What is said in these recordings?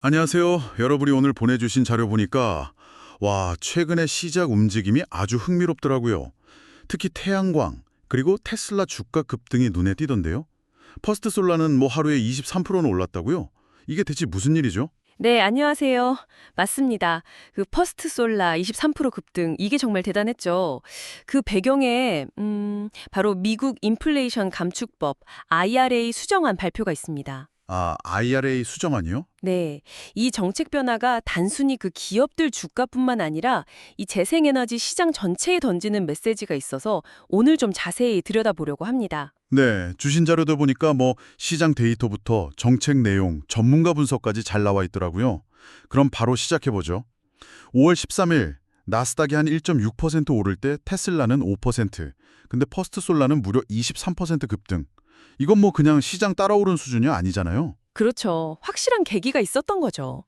안녕하세요. 여러분이 오늘 보내주신 자료 보니까 최근에 시작 움직임이 아주 흥미롭더라고요. 특히 태양광, 그리고 테슬라 주가 급등이 눈에 띄던데요. 퍼스트 솔라는 하루에 23%는 올랐다고요? 이게 대체 무슨 일이죠? 네, 안녕하세요. 맞습니다. 그 퍼스트 솔라 23% 급등, 이게 정말 대단했죠. 그 배경에 바로 미국 인플레이션 감축법 IRA 수정안 발표가 있습니다. IRA 수정안이요? 네, 이 정책 변화가 단순히 그 기업들 주가뿐만 아니라 이 재생에너지 시장 전체에 던지는 메시지가 있어서 오늘 좀 자세히 들여다보려고 합니다. 네, 주신 자료도 보니까 시장 데이터부터 정책 내용, 전문가 분석까지 잘 나와 있더라고요. 그럼 바로 시작해보죠. 5월 13일 나스닥이 한 1.6% 오를 때 테슬라는 5%, 근데 퍼스트 솔라는 무려 23% 급등. 이건 그냥 시장 따라오른 수준이 아니잖아요. 그렇죠. 확실한 계기가 있었던 거죠.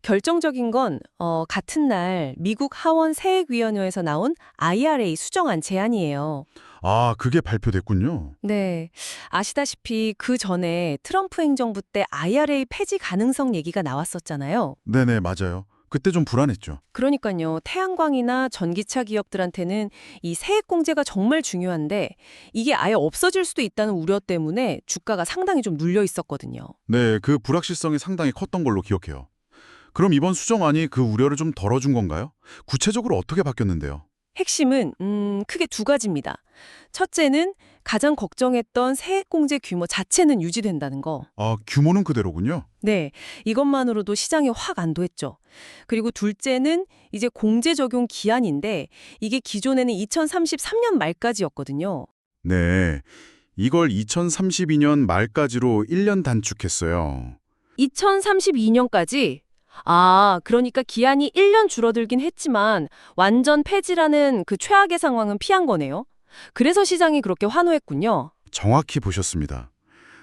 결정적인 건 같은 날 미국 하원 세액위원회에서 나온 IRA 수정안 제안이에요. 그게 발표됐군요. 네. 아시다시피 그 전에 트럼프 행정부 때 IRA 폐지 가능성 얘기가 나왔었잖아요. 네네, 맞아요. 그때 좀 불안했죠. 그러니까요. 태양광이나 전기차 기업들한테는 이 세액 공제가 정말 중요한데 이게 아예 없어질 수도 있다는 우려 때문에 주가가 상당히 좀 눌려 있었거든요. 네, 그 불확실성이 상당히 컸던 걸로 기억해요. 그럼 이번 수정안이 그 우려를 좀 덜어준 건가요? 구체적으로 어떻게 바뀌었는데요? 핵심은 크게 두 가지입니다. 첫째는 가장 걱정했던 세액 공제 규모 자체는 유지된다는 거. 규모는 그대로군요. 네, 이것만으로도 시장에 확 안도했죠. 그리고 둘째는 이제 공제 적용 기한인데 이게 기존에는 2033년 말까지였거든요. 네, 이걸 2032년 말까지로 1년 단축했어요. 2032년까지? 그러니까 기한이 1년 줄어들긴 했지만 완전 폐지라는 그 최악의 상황은 피한 거네요. 그래서 시장이 그렇게 환호했군요. 정확히 보셨습니다.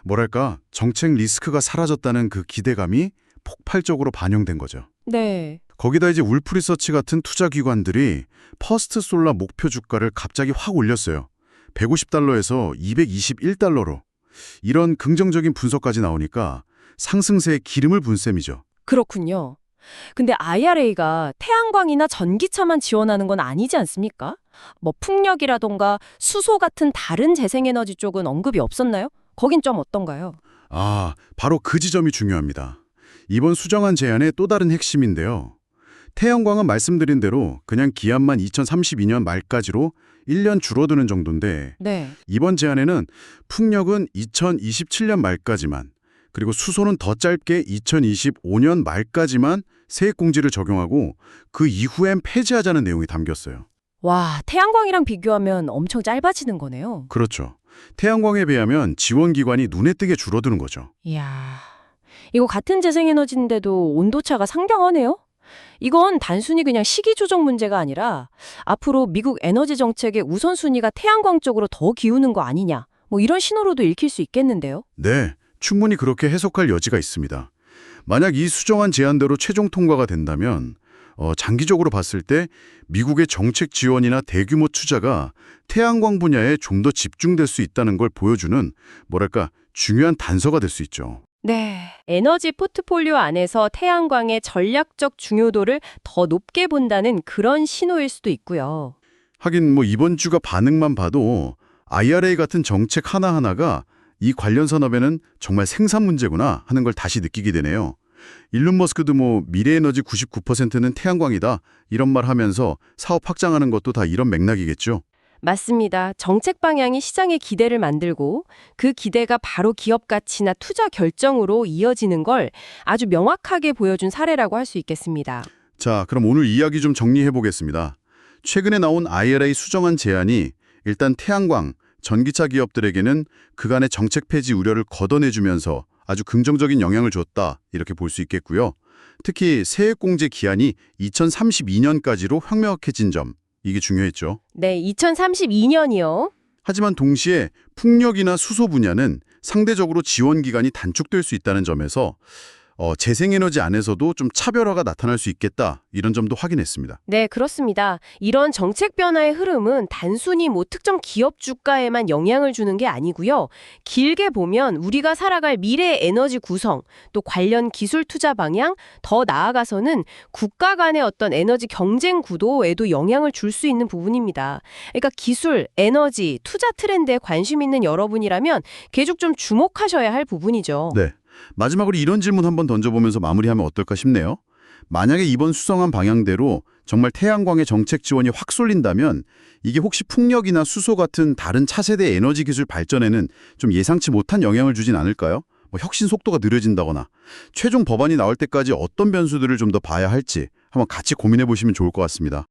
뭐랄까, 정책 리스크가 사라졌다는 그 기대감이 폭발적으로 반영된 거죠. 네. 거기다 이제 울프 리서치 같은 투자 기관들이 퍼스트 솔라 목표 주가를 갑자기 확 올렸어요. 150달러에서 221달러로. 이런 긍정적인 분석까지 나오니까 상승세에 기름을 분 셈이죠. 그렇군요. 근데 IRA가 태양광이나 전기차만 지원하는 건 아니지 않습니까? 뭐 풍력이라던가 수소 같은 다른 재생에너지 쪽은 언급이 없었나요? 거긴 좀 어떤가요? 바로 그 지점이 중요합니다. 이번 수정안 제안의 또 다른 핵심인데요. 태양광은 말씀드린 대로 그냥 기한만 2032년 말까지로 1년 줄어드는 정도인데 네. 이번 제안에는 풍력은 2027년 말까지만 그리고 수소는 더 짧게 2025년 말까지만 세액공제를 적용하고 그 이후엔 폐지하자는 내용이 담겼어요. 와, 태양광이랑 비교하면 엄청 짧아지는 거네요. 그렇죠. 태양광에 비하면 지원 기관이 눈에 띄게 줄어드는 거죠. 이야, 이거 같은 재생에너지인데도 온도차가 상당하네요? 이건 단순히 그냥 시기 조정 문제가 아니라 앞으로 미국 에너지 정책의 우선순위가 태양광 쪽으로 더 기우는 거 아니냐, 뭐 이런 신호로도 읽힐 수 있겠는데요? 네, 충분히 그렇게 해석할 여지가 있습니다. 만약 이 수정안 제안대로 최종 통과가 된다면 장기적으로 봤을 때 미국의 정책 지원이나 대규모 투자가 태양광 분야에 좀 더 집중될 수 있다는 걸 보여주는 중요한 단서가 될 수 있죠. 네. 에너지 포트폴리오 안에서 태양광의 전략적 중요도를 더 높게 본다는 그런 신호일 수도 있고요. 하긴 이번 주가 반응만 봐도 IRA 같은 정책 하나하나가 이 관련 산업에는 정말 생산 문제구나 하는 걸 다시 느끼게 되네요. 일론 머스크도 미래에너지 99%는 태양광이다 이런 말 하면서 사업 확장하는 것도 다 이런 맥락이겠죠. 맞습니다. 정책 방향이 시장의 기대를 만들고 그 기대가 바로 기업 가치나 투자 결정으로 이어지는 걸 아주 명확하게 보여준 사례라고 할 수 있겠습니다. 자, 그럼 오늘 이야기 좀 정리해 보겠습니다. 최근에 나온 IRA 수정안 제안이 일단 태양광, 전기차 기업들에게는 그간의 정책 폐지 우려를 걷어내주면서 아주 긍정적인 영향을 줬다 이렇게 볼 수 있겠고요. 특히 세액공제 기한이 2032년까지로 현명해진 점, 이게 중요했죠. 네, 2032년이요. 하지만 동시에 풍력이나 수소 분야는 상대적으로 지원 기간이 단축될 수 있다는 점에서 재생에너지 안에서도 좀 차별화가 나타날 수 있겠다 이런 점도 확인했습니다. 네, 그렇습니다. 이런 정책 변화의 흐름은 단순히 뭐 특정 기업 주가에만 영향을 주는 게 아니고요. 길게 보면 우리가 살아갈 미래의 에너지 구성, 또 관련 기술 투자 방향, 더 나아가서는 국가 간의 어떤 에너지 경쟁 구도에도 영향을 줄 수 있는 부분입니다. 그러니까 기술, 에너지, 투자 트렌드에 관심 있는 여러분이라면 계속 좀 주목하셔야 할 부분이죠. 네. 마지막으로 이런 질문 한번 던져보면서 마무리하면 어떨까 싶네요. 만약에 이번 수정한 방향대로 정말 태양광의 정책 지원이 확 쏠린다면 이게 혹시 풍력이나 수소 같은 다른 차세대 에너지 기술 발전에는 좀 예상치 못한 영향을 주진 않을까요? 뭐 혁신 속도가 느려진다거나 최종 법안이 나올 때까지 어떤 변수들을 좀 더 봐야 할지 한번 같이 고민해 보시면 좋을 것 같습니다.